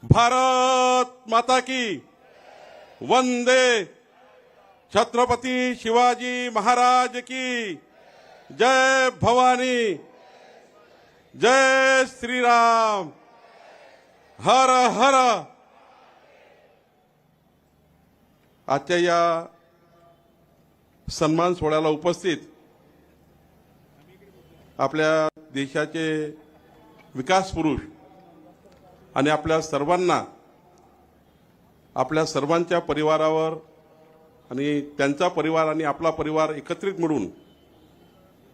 भारत माता की वंदे छत्रपति शिवाजी महाराज की जय भवानी जय श्री राम हर हर। आजच्या या सन्मान सोहळ्याला उपस्थित आपल्या देशाचे विकास पुरुष आणि आपल्या सर्वांना, आपल्या सर्वांच्या परिवारावर आणि त्यांचा परिवार आणि आपला परिवार एकत्रित मिळून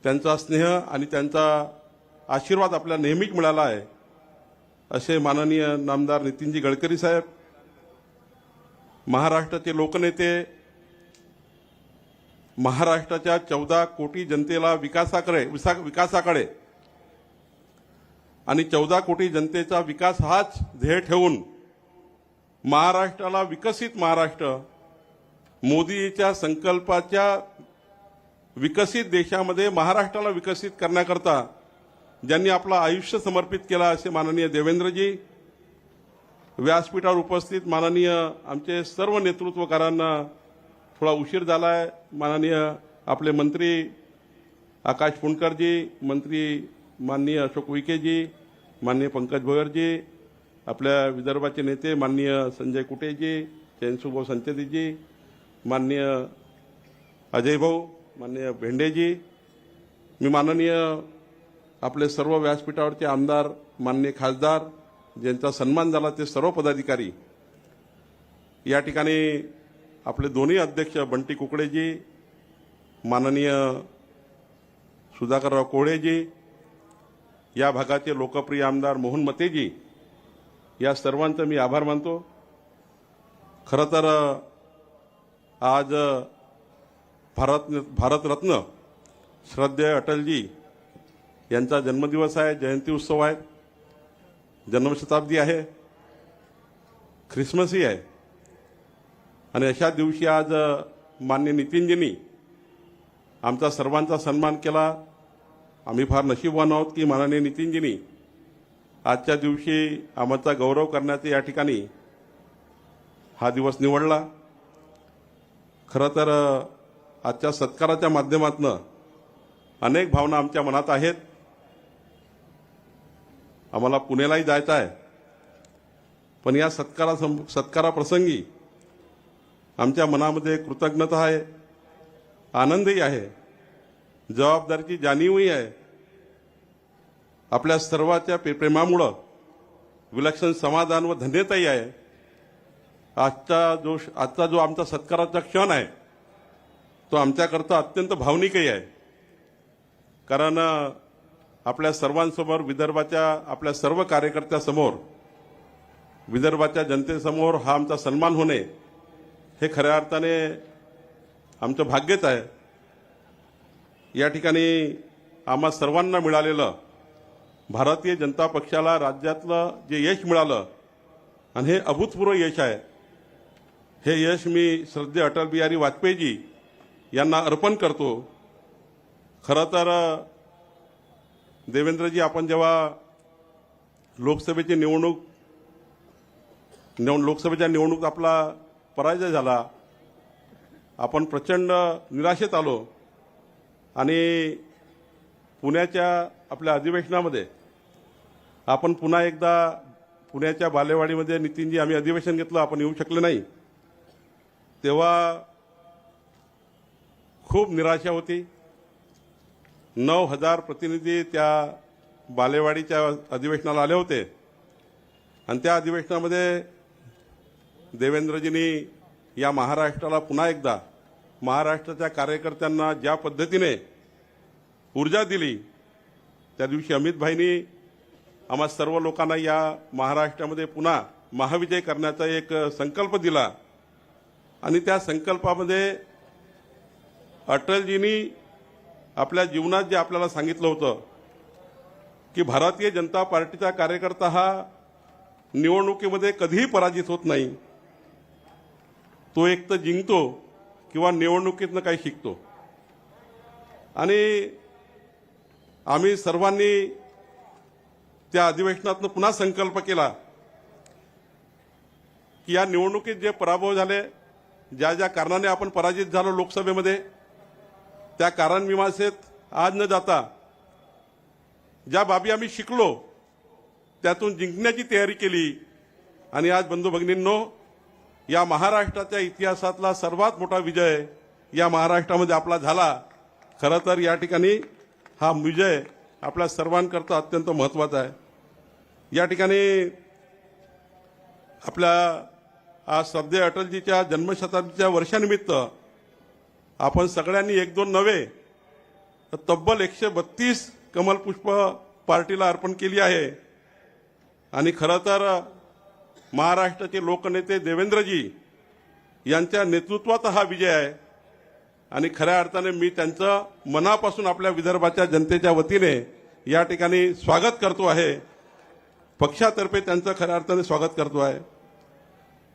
त्यांचा स्नेह आणि त्यांचा आशीर्वाद आपल्याला नेहमीच मिळाला आहे, असे माननीय नामदार नितीनजी गडकरी साहेब, महाराष्ट्राचे लोकनेते, महाराष्ट्राच्या 14 कोटी जनतेला विकासाकडे आणि 14 कोटी जनतेचा विकास हाच ध्येय ठेवून महाराष्ट्राला विकसित महाराष्ट्र, मोदीच्या संकल्पाच्या विकसित देशामध्ये महाराष्ट्राला विकसित करण्याकरता ज्यांनी आपलं आयुष्य समर्पित केलं असे माननीय देवेंद्रजी, व्यासपीठावर उपस्थित माननीय आमचे सर्व नेतृत्वकारांना थोडा उशीर झाला आहे, माननीय आपले मंत्री आकाश फुंडकरजी, मंत्री माननीय अशोक उईकेजी, माननीय पंकज भोयरजी, आपल्या विदर्भाचे नेते माननीय संजय कुटेजी, चैनसुभाऊ संचेतीजी, माननीय अजय भाऊ, माननीय भेंडेजी, मी माननीय आपले सर्व व्यासपीठावरचे आमदार, माननीय खासदार ज्यांचा सन्मान झाला ते सर्व पदाधिकारी, या ठिकाणी आपले दोन्ही अध्यक्ष बंटी कुकडेजी, माननीय सुधाकरराव कोळेजी, या भागाचे लोकप्रिय आमदार मोहन मतेजी, या सर्वांचा मी आभार मानतो। खरं तर आज भारतरत्न श्रद्धेय अटलजी यांचा जन्मदिवस आहे, जयंती उत्सव आहे, जन्मशताब्दी आहे, ख्रिसमसही आहे आणि अशा दिवशी आज माननीय नितीनजींनी आमचा सर्वांचा सन्मान केला। आम्ही फार नशीबवान आहोत की माननीय नितीनजींनी आजच्या दिवशी आमचा गौरव करण्याचा या ठिकाणी हा दिवस निवडला। खरं तर आजच्या सत्काराच्या माध्यमातून अनेक भावना आमच्या मनात आहेत। आम्हाला पुण्यालाही जायचं आहे, पण या सत्काराप्रसंगी आमच्या मनामध्ये कृतज्ञता आहे, आनंदही आहे, जबाबदारीची जाणीवही आहे। आपल्या सर्वांच्या प्रेमामुळे विलक्षण समाधान व धन्यताही आहे। आजचा जो आमचा सत्काराचा क्षण आहे तो आमच्याकरता अत्यंत भावनिकही आहे, कारण आपल्या सर्वांसमोर, विदर्भाच्या आपल्या सर्व कार्यकर्त्यासमोर, विदर्भाच्या जनतेसमोर हा आमचा सन्मान होणे हे खऱ्या अर्थाने आमचं भाग्यच आहे। या ठिकाणी आम्हा सर्वांना मिळालेलं भारतीय जनता पक्षाला राज्यातलं जे यश मिळालं आणि हे अभूतपूर्व यश आहे, हे यश मी श्रद्धेय अटल बिहारी वाजपेयीजी यांना अर्पण करतो। खरं तर देवेंद्रजी, आपण जेव्हा लोकसभेच्या निवडणूक आपला पराजय झाला, आपण प्रचंड निराशेत आलो आणि पुण्याच्या आपल्या अधिवेशनामध्ये आपण पुन्हा एकदा पुण्याच्या बालेवाडीमध्ये नितीनजी आम्ही अधिवेशन घेतलं, आपण येऊ शकले नाही, तेव्हा खूप निराशा होती। 9,000 प्रतिनिधी त्या बालेवाडीच्या अधिवेशनाला आले होते आणि त्या अधिवेशनामध्ये देवेंद्रजींनी या महाराष्ट्राला पुन्हा एकदा महाराष्ट्राच्या कार्यकर्त्यांना ज्या पद्धतीने ऊर्जा दिली, त्या दिवशी अमितभाईंनी आम्हा सर्व लोकांना या महाराष्ट्रामध्ये पुन्हा महाविजय करण्याचा एक संकल्प दिला आणि त्या संकल्पामध्ये अटलजींनी आपल्या जीवनात जे आपल्याला सांगितलं होतं की भारतीय जनता पार्टीचा कार्यकर्ता हा निवडणुकीमध्ये कधीही पराजित होत नाही, तो एक तर जिंकतो किंवा निवडणुकीतनं काही शिकतो। आणि आम्ही सर्वांनी त्या अधिवेशनातून पुन्हा संकल्प केला की या निवडणुकीत जे पराभव झाले, ज्या ज्या कारणाने आपण पराजित झालो लोकसभेमध्ये, त्या कारण मीमांसेत आज न जाता ज्या बाबी आम्ही शिकलो त्यातून जिंकण्याची तयारी केली आणि आज बंधू भगिनींनो, या महाराष्ट्राच्या इतिहासातला सर्वात मोठा विजय या महाराष्ट्रामध्ये आपला झाला. खरं तर या ठिकाणी हा विजय आपल्या सर्वांकरता अत्यंत महत्त्वाचा आहे. या ठिकाणी आपल्या आज श्रद्धेय अटलजीच्या जन्मशताब्दीच्या वर्षानिमित्त आपण सगळ्यांनी एक दोन नव्हे तर तब्बल 132 कमलपुष्प पार्टीला अर्पण केली आहे. आणि खरं तर महाराष्ट्राचे लोकनेते देवेंद्रजी यांच्या नेतृत्वात हा विजय आहे आणि खऱ्या अर्थाने मी त्यांचं मनापासून आपल्या विदर्भाच्या जनतेच्या वतीने या ठिकाणी स्वागत करतो आहे. पक्षातर्फे त्यांचं खऱ्या अर्थाने स्वागत करतो आहे.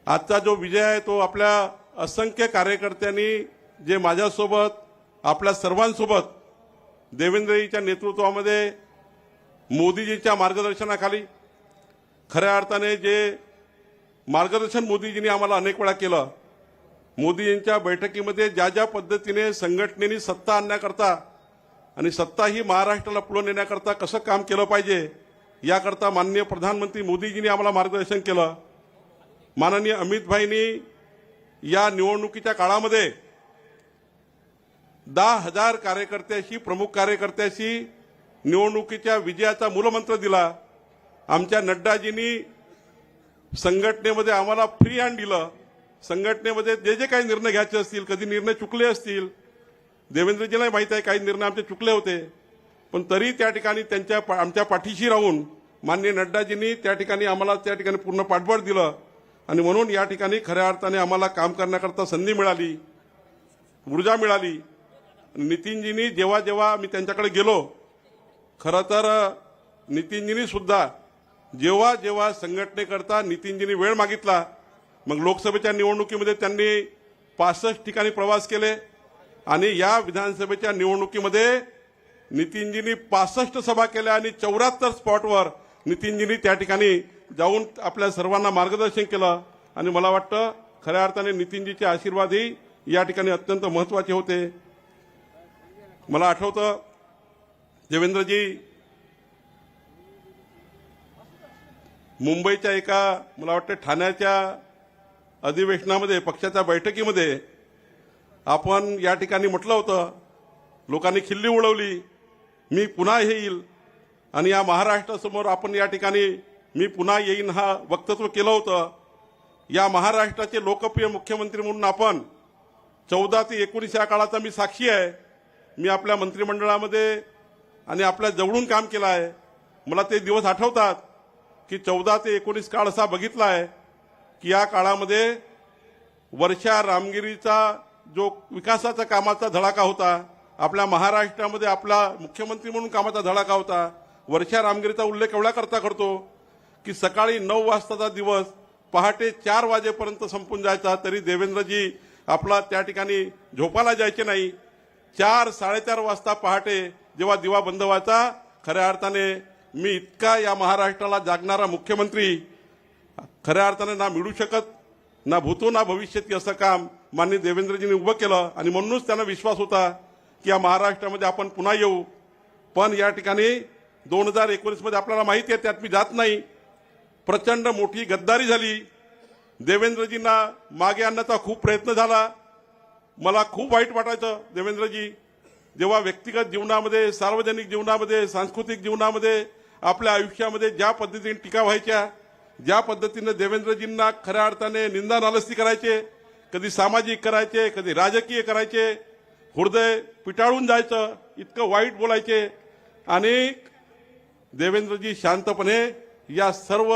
आजचा जो विजय आहे तो आपल्या असंख्य कार्यकर्त्यांनी जे माझ्यासोबत आपल्या सर्वांसोबत देवेंद्रजीच्या नेतृत्वामध्ये मोदीजींच्या मार्गदर्शनाखाली खऱ्या अर्थाने जे मार्गदर्शन मोदीजींनी आम्हाला अनेक वेळा केलं, मोदीजींच्या बैठकीमध्ये ज्या ज्या पद्धतीने संघटनेने सत्ता आणण्याकरता आणि सत्ता ही महाराष्ट्राला पुढे नेण्याकरता कसं काम केलं पाहिजे याकरता माननीय प्रधानमंत्री मोदीजींनी आम्हाला मार्गदर्शन केलं. माननीय अमितभाईंनी या निवडणुकीच्या काळामध्ये 10,000 कार्यकर्त्याशी, प्रमुख कार्यकर्त्याशी निवडणुकीच्या विजयाचा मूलमंत्र दिला. आमच्या नड्डाजींनी संघटनेमध्ये आम्हाला फ्री हँड दिलं. संघटनेमध्ये जे जे काही निर्णय घ्यायचे असतील, कधी निर्णय चुकले असतील, देवेंद्रजीला माहित आहे काही निर्णय आमचे चुकले होते, पण तरी त्या ठिकाणी आमच्या पाठीशी राहून माननीय नड्डाजींनी त्या ठिकाणी आम्हाला त्या ठिकाणी पूर्ण पाठबळ दिलं आणि म्हणून या ठिकाणी खऱ्या अर्थाने आम्हाला काम करण्याकरता संधी मिळाली, ऊर्जा मिळाली. नितीनजींनी जेव्हा जेव्हा मी त्यांच्याकडे गेलो, खरं तर नितीनजींनी सुद्धा जेव्हा जेव्हा संघटनेकरता नितीनजींनी वेळ मागितला, मग लोकसभेच्या निवडणुकीमध्ये त्यांनी 65 ठिकाणी प्रवास केले आणि या विधानसभेच्या निवडणुकीमध्ये नितीनजींनी 65 सभा केल्या आणि 74 स्पॉटवर नितीनजींनी त्या ठिकाणी जाऊन आपल्या सर्वांना मार्गदर्शन केलं. आणि मला वाटतं खऱ्या अर्थाने नितीनजीचे आशीर्वादही या ठिकाणी अत्यंत महत्त्वाचे होते. मला आठवतं देवेंद्रजी मुंबईच्या एका, मला वाटतं ठाण्याच्या अधिवेशनामध्ये, पक्षाच्या बैठकीमध्ये आपण या ठिकाणी म्हटलं होतं, लोकांनी खिल्ली उडवली, मी पुन्हा येईल आणि या महाराष्ट्रासमोर आपण या ठिकाणी मी पुन्हा येईन हा वक्तव्य केलं होतं. या महाराष्ट्राचे लोकप्रिय मुख्यमंत्री म्हणून आपण 14 ते 19 या काळाचा मी साक्षी आहे. मी आपल्या मंत्रिमंडळामध्ये आणि आपल्या जवळून काम केलं आहे. मला ते दिवस आठवतात की 14 ते 19 काळ असा बघितला आहे की या काळामध्ये वर्षा रामगिरीचा जो विकासाचा कामाचा धडाका होता, आपल्या महाराष्ट्रामध्ये आपला मुख्यमंत्री म्हणून कामाचा धडाका होता. वर्षा रामगिरीचा उल्लेख एवढा करतो की सकाळी 9 वाजताचा दिवस पहाटे 4 वाजेपर्यंत संपून जायचा, तरी देवेंद्रजी आपला त्या ठिकाणी झोपायला जायचे नाही. 4-4:30 वाजता पहाटे जेव्हा दिवा बंद व्हायचा, खऱ्या अर्थाने मी इतका या महाराष्ट्राला जागणारा मुख्यमंत्री खऱ्या अर्थाने ना मिळू शकत, ना भूतो ना भविष्यती असं काम माननीय देवेंद्रजींनी उभं केलं आणि म्हणूनच त्यांना विश्वास होता की या महाराष्ट्रामध्ये आपण पुन्हा येऊ. पण या ठिकाणी 2019 मध्ये आपल्याला माहिती आहे, त्यात मी जात नाही, प्रचंड मोठी गद्दारी झाली. देवेंद्रजींना मागे आणण्याचा खूप प्रयत्न झाला. मला खूप वाईट वाटायचं. देवेंद्रजी जेव्हा व्यक्तिगत जीवनामध्ये, सार्वजनिक जीवनामध्ये, सांस्कृतिक जीवनामध्ये, आपल्या आयुष्यामध्ये ज्या पद्धतीने टीका व्हायच्या, ज्या पद्धतीने देवेंद्रजींना खऱ्या अर्थाने निंदा नालस्ती करायचे, कधी सामाजिक करायचे, कधी राजकीय करायचे, हृदय पिटाळून जायचं, इतकं वाईट बोलायचे. आणि देवेंद्रजी शांतपणे या सर्व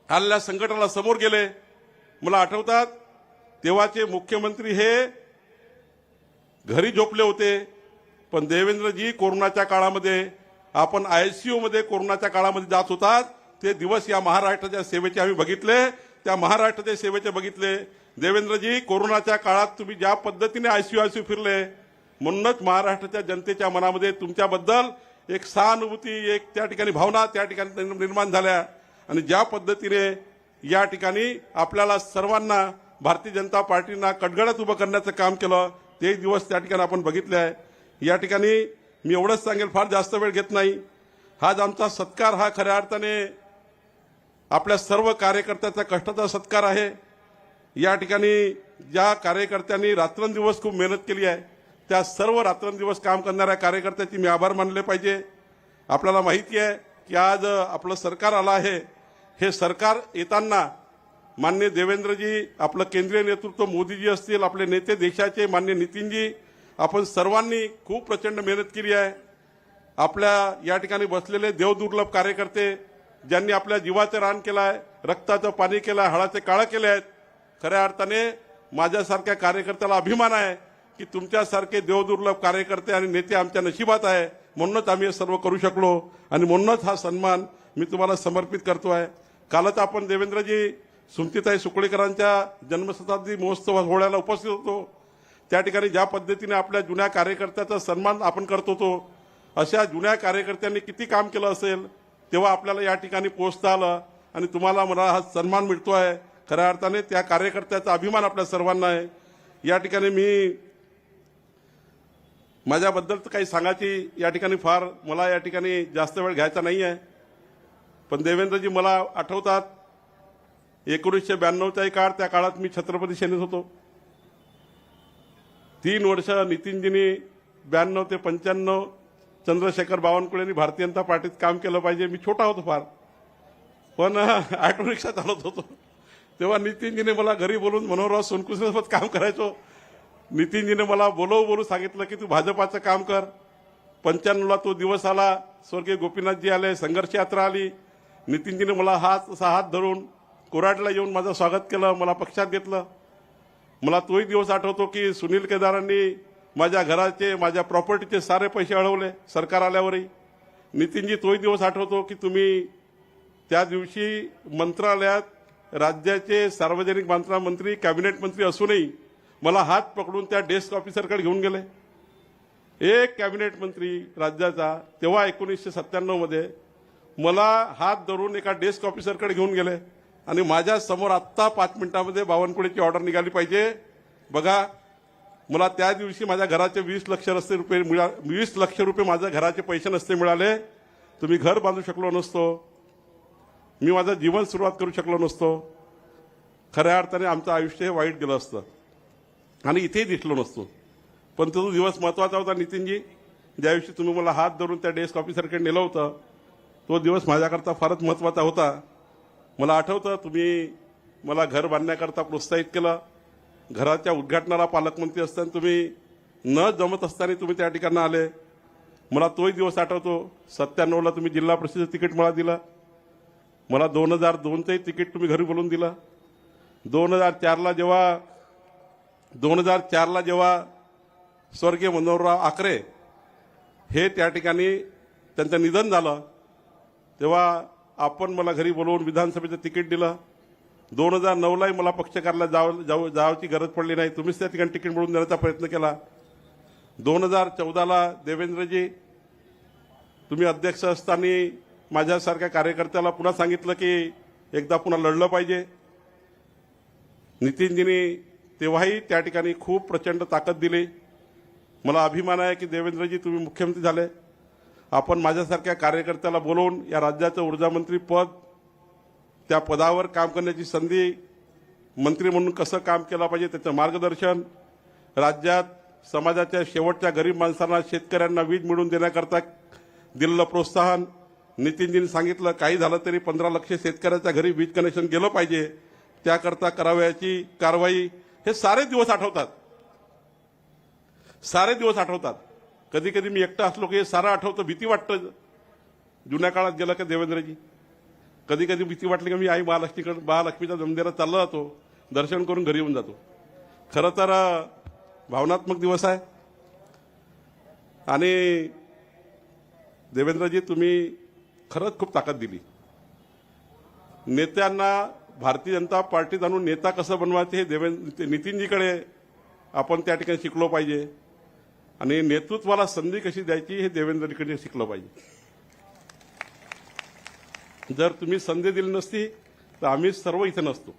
आलेल्या संकटाला समोर गेले. मला आठवतात तेव्हाचे मुख्यमंत्री हे घरी झोपले होते, पण देवेंद्रजी कोरोनाच्या काळामध्ये, आपण ICU मध्ये कोरोनाच्या काळामध्ये जात होतात, ते दिवस या महाराष्ट्राच्या सेवेचे आम्ही बघितले, त्या महाराष्ट्राच्या सेवेचे बघितले. देवेंद्रजी कोरोनाच्या काळात तुम्ही ज्या पद्धतीने ICU फिरले, म्हणूनच महाराष्ट्राच्या जनतेच्या मनामध्ये तुमच्याबद्दल एक सहानुभूती, एक त्या ठिकाणी भावना त्या ठिकाणी निर्माण झाल्या आणि ज्या पद्धतीने या ठिकाणी आपल्याला सर्वांना भारतीय जनता पार्टीना कटगळात उभं करण्याचं काम केलं ते दिवस त्या ठिकाणी आपण बघितले आहे. या ठिकाणी मी एवढंच सांगेल, फार जास्त वेळ घेत नाही. आज आमचा सत्कार हा खऱ्या अर्थाने आपल्या सर्व कार्यकर्त्याचा कष्टाचा सत्कार आहे. या ठिकाणी ज्या कार्यकर्त्यांनी रात्रंदिवस खूप मेहनत केली आहे त्या सर्व रात्रंदिवस काम करणाऱ्या कार्यकर्त्याची मी आभार मानले पाहिजे. आपल्याला माहिती आहे की आज आपलं सरकार आलं आहे. हे सरकार येताना माननीय देवेंद्रजी, आपलं केंद्रीय नेतृत्व मोदीजी असतील, आपले नेते देशाचे माननीय नितीनजी, आपण सर्वांनी खूप प्रचंड मेहनत केली आहे. आपल्या या ठिकाणी बसलेले देवदुर्लभ कार्यकर्ते ज्यांनी आपल्या जीवाचं रान केलं आहे, रक्ताचं पाणी केलं आहे, हाडाचे काळं केले आहेत. खऱ्या अर्थाने माझ्यासारख्या कार्यकर्त्याला अभिमान आहे की तुमच्यासारखे देवदुर्लभ कार्यकर्ते आणि नेते आमच्या नशिबात आहे. म्हणूनच आम्ही हे सर्व करू शकलो आणि म्हणूनच हा सन्मान मी तुम्हाला समर्पित करतो आहे. कालच आपण देवेंद्रजी सुमतीताई सुकळीकरांच्या जन्मशताब्दी महोत्सव सोहळ्याला उपस्थित होतो. त्या ठिकाणी ज्या पद्धतीने आपल्या जुन्या कार्यकर्त्याचा सन्मान आपण करत होतो, अशा जुन्या कार्यकर्त्यांनी किती काम केलं असेल तेव्हा आपल्याला या ठिकाणी पोहोचता आलं आणि तुम्हाला मला हा सन्मान मिळतो आहे. खऱ्या अर्थाने त्या कार्यकर्त्याचा अभिमान आपल्या सर्वांना आहे. या ठिकाणी मी माझ्याबद्दल तर काही सांगायची या ठिकाणी फार मला या ठिकाणी जास्त वेळ घ्यायचा नाही आहे. पण देवेंद्रजी मला आठवतात 1992चा काळ, त्या काळात मी छत्रपती सेनेत होतो. 3 वर्ष नितीनजींनी 92 ते 95 चंद्रशेखर बावनकुळेंनी भारतीय जनता पार्टीत काम केलं पाहिजे. मी छोटा होतो फार, पण ऑटो रिक्षा चालवत होतो. तेव्हा नितीनजीने मला घरी बोलून मनोहरराव सोनकुसेसोबत काम करायचो. नितीनजीने मला बोलू सांगितलं की तू भाजपाचं काम कर. 95ला तो दिवस आला, स्वर्गीय गोपीनाथजी आले, संघर्ष यात्रा आली. नितीनजीने मला हात धरून कोराडला येऊन माझं स्वागत केलं, मला पक्षात घेतलं. मला तोही दिवस आठवतो की सुनील केदारांनी माझ्या घराचे, माझ्या प्रॉपर्टीचे सारे पैसे अडवले सरकार आल्यावरही. नितीनजी तोही दिवस आठवतो की तुम्ही त्या दिवशी मंत्रालयात राज्याचे सार्वजनिक बांधकाम मंत्री, कॅबिनेट मंत्री असूनही मला हात पकडून त्या डेस्क ऑफिसरकडे घेऊन गेले. एक कॅबिनेट मंत्री राज्याचा तेव्हा 1997 मध्ये मला हात धरून एका डेस्क ऑफिसरकडे घेऊन गेले आणि माझ्या समोर आत्ता 5 मिनिटांमध्ये बावनकुळेची ऑर्डर निघाली पाहिजे. बघा, मला त्या दिवशी माझ्या घराचे 20 लक्ष रुपये माझ्या घराचे पैसे नसते मिळाले, तुम्ही घर बांधू शकलो नसतो, मी माझं जीवन सुरुवात करू शकलो नसतो. खऱ्या अर्थाने आमचं आयुष्य हे वाईट गेलं असतं आणि इथेही दिसलो नसतो. पण तो दिवस महत्वाचा होता नितीनजी, ज्या दिवशी तुम्ही मला हात धरून त्या डेस्क ऑफिसरकडे नेलं होतं. तो दिवस माझ्याकरता फारच महत्वाचा होता. मला आठवतं तुम्ही मला घर बांधण्याकरता प्रोत्साहित केलं. घराच्या उद्घाटनाला पालकमंत्री असताना तुम्ही न जमत असताना तुम्ही त्या ठिकाणी आले. मला तोही दिवस आठवतो. 97ला तुम्ही जिल्हा परिषदेचं तिकीट मला दिलं. मला 2002चंही तिकीट तुम्ही घरी बोलून दिलं. 2004ला जेव्हा स्वर्गीय मनोहरराव आकरे हे त्या ठिकाणी त्यांचं निधन झालं तेव्हा आपण मला घरी बोलवून विधानसभेचं तिकीट दिलं. 2009लाही मला पक्ष कार्यालयात जायची गरज पडली नाही, तुम्हीच त्या ठिकाणी तिकीट मिळवून देण्याचा प्रयत्न केला. 2014ला देवेंद्रजी तुम्ही अध्यक्ष असताना माझ्यासारख्या कार्यकर्त्याला पुन्हा सांगितलं की एकदा पुन्हा लढलं पाहिजे. नितीनजींनी तेव्हाही त्या ठिकाणी खूप प्रचंड ताकद दिली. मला अभिमान आहे की देवेंद्रजी तुम्ही मुख्यमंत्री झाले. आपण माझ्यासारख्या कार्यकर्त्याला बोलवून या राज्याचं ऊर्जामंत्री पद, त्या पदावर काम करण्याची संधी, मंत्री म्हणून कसं काम केलं पाहिजे त्याचं मार्गदर्शन, राज्यात समाजाच्या शेवटच्या गरीब माणसांना, शेतकऱ्यांना वीज मिळवून देण्याकरता दिलेलं प्रोत्साहन. नितीनजींनी सांगितलं काही झालं तरी 15 लाख शेतकऱ्याच्या घरी वीज कनेक्शन गेलं पाहिजे, त्याकरता करावयाची कारवाई. हे सारे दिवस आठवतात. कधी कधी मी एकटा असलो की हे सारं आठवतं. भीती वाटतं जुन्या काळात गेलं का देवेंद्रजी. कधी कधी भीती वाटली की मी आई महालक्ष्मीच्या मंदिरात चालला जातो, दर्शन करून घरी येऊन जातो. खरं तर भावनात्मक दिवस आहे. आणि देवेंद्रजी तुम्ही खरंच खूप ताकद दिली. नेत्यांना भारतीय जनता पार्टीत आणून नेता कसं बनवायचं हे नितीनजीकडे आपण त्या ठिकाणी शिकलो पाहिजे आणि नेतृत्वाला संधी कशी द्यायची हे देवेंद्रजीकडे शिकलं पाहिजे. जर तुम्ही संधी दिली नसती तर आम्ही सर्व इथे नसतो.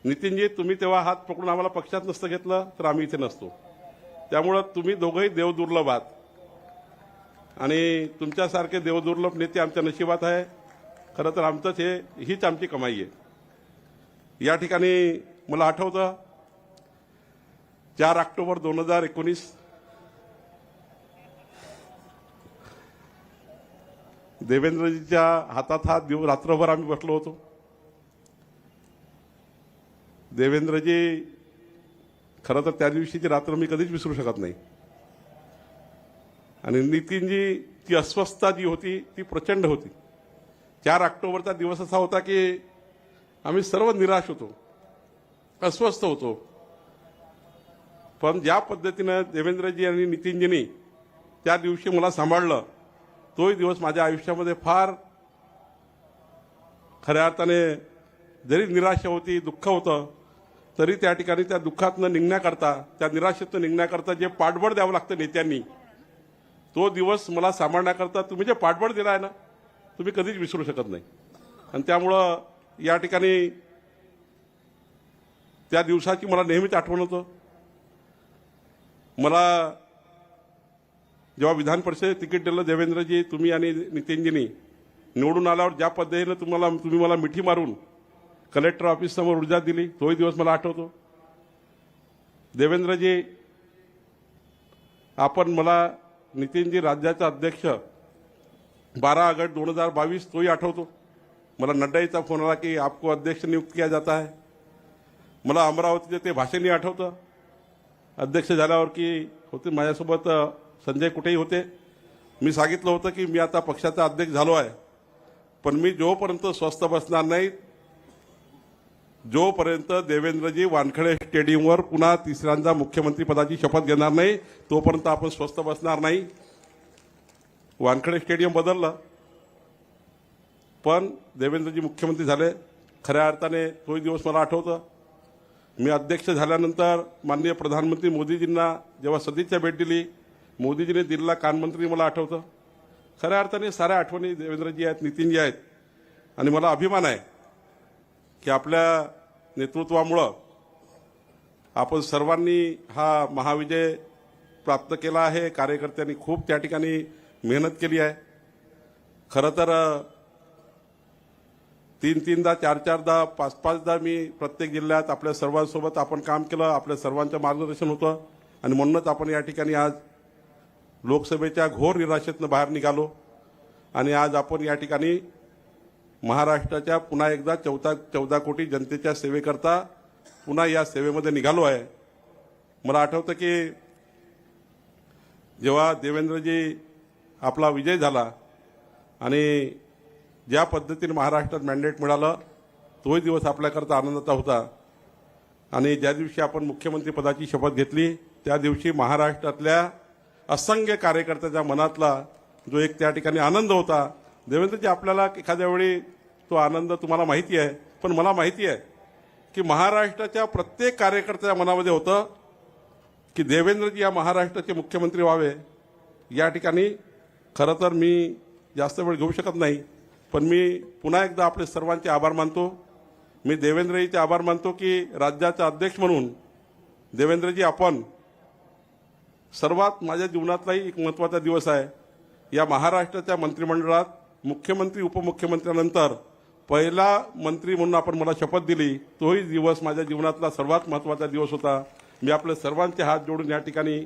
नितीनजी, तुम्ही तेव्हा हात पकडून आम्हाला पक्षात नसतं घेतलं तर आम्ही इथे नसतो. त्यामुळं तुम्ही दोघंही देवदुर्लभ आहात आणि तुमच्यासारखे देवदुर्लभ नेते आमच्या नशिबात आहे. खरं तर आमचंच हीच आमची कमाई आहे. या ठिकाणी मला आठवतं 4 ऑक्टोबर 2019 देवेंद्रजीच्या हातात हात देऊन रात्रभर आम्ही बसलो होतो. देवेंद्रजी, खरं तर त्या दिवशीची रात्र मी कधीच विसरू शकत नाही. आणि नितीनजी, ती अस्वस्थता जी होती ती प्रचंड होती. 4 ऑक्टोबरचा दिवस असा होता की आम्ही सर्व निराश होतो, अस्वस्थ होतो. पण ज्या पद्धतीनं देवेंद्रजी आणि नितीनजींनी त्या दिवशी मला सांभाळलं, तोही दिवस माझ्या आयुष्यामध्ये फार खऱ्या अर्थाने जरी निराशा होती, दुःख होतं, तरी त्या ठिकाणी त्या दुःखातनं निघण्याकरता, त्या निराशेतून निघण्याकरता जे पाठबळ द्यावं लागतं नेत्यांनी, तो दिवस मला सांभाळण्याकरता तुम्ही जे पाठबळ दिला आहे ना, तुम्ही कधीच विसरू शकत नाही. आणि त्यामुळं या ठिकाणी त्या दिवसाची मला नेहमीच आठवण होतं. मला जेव्हा विधान परिषदेत तिकीट दिलं देवेंद्रजी, तुम्ही आणि नितीनजींनी, निवडून आल्यावर ज्या पद्धतीने तुम्ही मला मिठी मारून कलेक्टर ऑफिस समोर ऊर्जा दिली, तोही दिवस मला आठवतो. देवेंद्रजी, आपण मला नितीनजी राज्याचा अध्यक्ष 12 ऑगस्ट 2022 तोही आठवतो. मला नड्डाईचा फोन आला की आपको अध्यक्ष नियुक्त किया जाता है. मला अमरावतीचे ते भाषणही आठवतं. अध्यक्ष झाल्यावर की होते माझ्यासोबत संजय कुठेही होते. मी सांगितलं होतं की मी आता पक्षाचा अध्यक्ष झालो आहे, पण मी जोपर्यंत स्वस्थ बसणार नाही, जोपर्यंत देवेंद्रजी वानखडे स्टेडियमवर पुन्हा तिसऱ्यांदा मुख्यमंत्री पदाची शपथ घेणार नाही, तोपर्यंत आपण स्वस्थ बसणार नाही. वानखडे स्टेडियम बदललं, पण देवेंद्रजी मुख्यमंत्री झाले. खऱ्या अर्थाने तोही दिवस मला आठवतं. मी अध्यक्ष झाल्यानंतर माननीय प्रधानमंत्री मोदीजींना जेव्हा सदिच्छा भेट दिली, मोदीजींनी दिलेला कानमंत्री मला आठवतं. खऱ्या अर्थाने साऱ्या आठवणी देवेंद्रजी आहेत, नितीनजी आहेत. आणि मला अभिमान आहे की आपल्या नेतृत्वामुळं आपण सर्वांनी हा महाविजय प्राप्त केला आहे. कार्यकर्त्यांनी खूप त्या ठिकाणी मेहनत केली आहे. खरं तर 3-3दा, 4-4दा, 5-5दा मी प्रत्येक जिल्ह्यात आपल्या सर्वांसोबत आपण काम केलं. आपल्या सर्वांचं मार्गदर्शन होतं आणि म्हणूनच आपण या ठिकाणी आज लोकसभेच्या घोर निराशेतनं बाहेर निघालो आणि आज आपण या ठिकाणी महाराष्ट्राच्या पुन्हा एकदा 14 कोटी जनतेच्या सेवेकरता पुन्हा या सेवेमध्ये निघालो आहे. मला आठवतं की जेव्हा देवेंद्रजी आपला विजय झाला आणि ज्या पद्धतीने महाराष्ट्रात मॅन्डेट मिळालं, तोही दिवस आपल्याकरता आनंदाचा होता. आणि ज्या दिवशी आपण मुख्यमंत्री पदाची शपथ घेतली, त्या दिवशी महाराष्ट्रातल्या असंख्य कार्यकर्त्याच्या मनातला जो एक त्या ठिकाणी आनंद होता. देवेंद्रजी, आपल्याला एखाद्या वेळी तो आनंद तुम्हाला माहिती आहे, पण मला माहिती आहे की महाराष्ट्राच्या प्रत्येक कार्यकर्त्याच्या मनामध्ये होतं की देवेंद्रजी या महाराष्ट्राचे मुख्यमंत्री व्हावे. या ठिकाणी खरं तर मी जास्त वेळ घेऊ शकत नाही, पण मी पुन्हा एकदा आपले सर्वांचे आभार मानतो. मी देवेंद्रजीचे आभार मानतो की राज्याचा अध्यक्ष म्हणून देवेंद्रजी, आपण सर्वात माझ्या जीवनातलाही एक महत्त्वाचा दिवस आहे. या महाराष्ट्राच्या मंत्रिमंडळात मुख्यमंत्री उपमुख्यमंत्र्यानंतर पहिला मंत्री म्हणून आपण मला शपथ दिली, तोही दिवस माझ्या जीवनातला सर्वात महत्त्वाचा दिवस होता. मी आपल्या सर्वांचे हात जोडून या ठिकाणी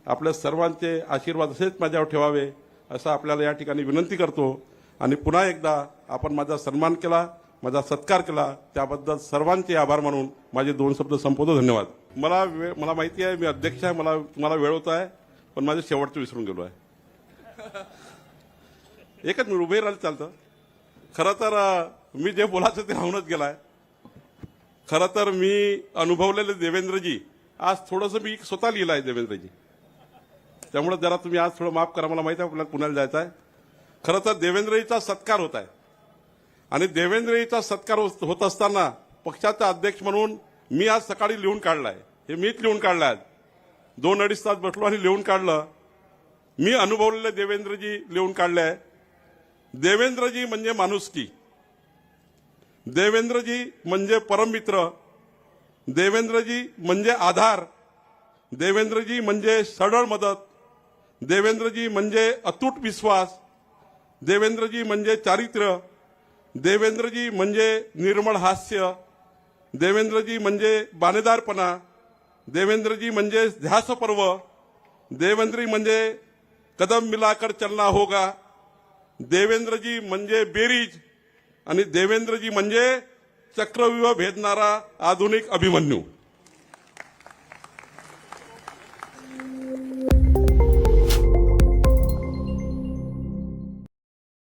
आपल्या सर्वांचे आशीर्वाद असेच माझ्यावर ठेवावे असं आपल्याला या ठिकाणी विनंती करतो. आणि पुन्हा एकदा आपण माझा सन्मान केला, माझा सत्कार केला, त्याबद्दल सर्वांचे आभार मानून माझे 2 शब्द संपवतो. धन्यवाद. मला माहिती आहे मी अध्यक्ष आहे, तुम्हाला वेळ होत आहे, पण माझं शेवटचं विसरून गेलो आहे. एकच मी उभे राहिलं चालतं. खरं तर मी जे बोलायचं ते राहूनच गेलाय. खरं तर मी अनुभवलेले देवेंद्रजी आज थोडंसं मी स्वतः लिहिलं आहे देवेंद्रजी, त्यामुळे जरा तुम्ही आज थोडं माफ करा. मला माहिती आहे आपल्याला पुण्याला जायचं आहे. खरं तर देवेंद्रजीचा सत्कार होत आहे आणि देवेंद्रजीचा सत्कार होत असताना पक्षाचा अध्यक्ष म्हणून मी आज सकाळी लिहून काढलं आहे. हे मीच लिहून काढलं आहे. 2-2.5 तास बसलो आणि लिहून काढलं. मी अनुभवलेले देवेंद्रजी लिहून काढले आहे. देवेंद्रजी म्हणजे माणुसकी, देवेंद्रजी म्हणजे परममित्र, देवेंद्रजी म्हणजे आधार, देवेंद्रजी म्हणजे सरळ मदत, देवेंद्रजी म्हणजे अतूट विश्वास, देवेंद्रजी म्हणजे चारित्र्य, देवेंद्रजी म्हणजे निर्मळ हास्य, देवेंद्रजी म्हणजे बाणेदारपणा, देवेंद्रजी म्हणजे ध्यास पर्व, देवेंद्रजी म्हणजे कदम मिलाकर चलना होगा, देवेंद्रजी म्हणजे बेरीज आणि देवेंद्रजी म्हणजे चक्रव्यूह भेदणारा आधुनिक अभिमन्यू.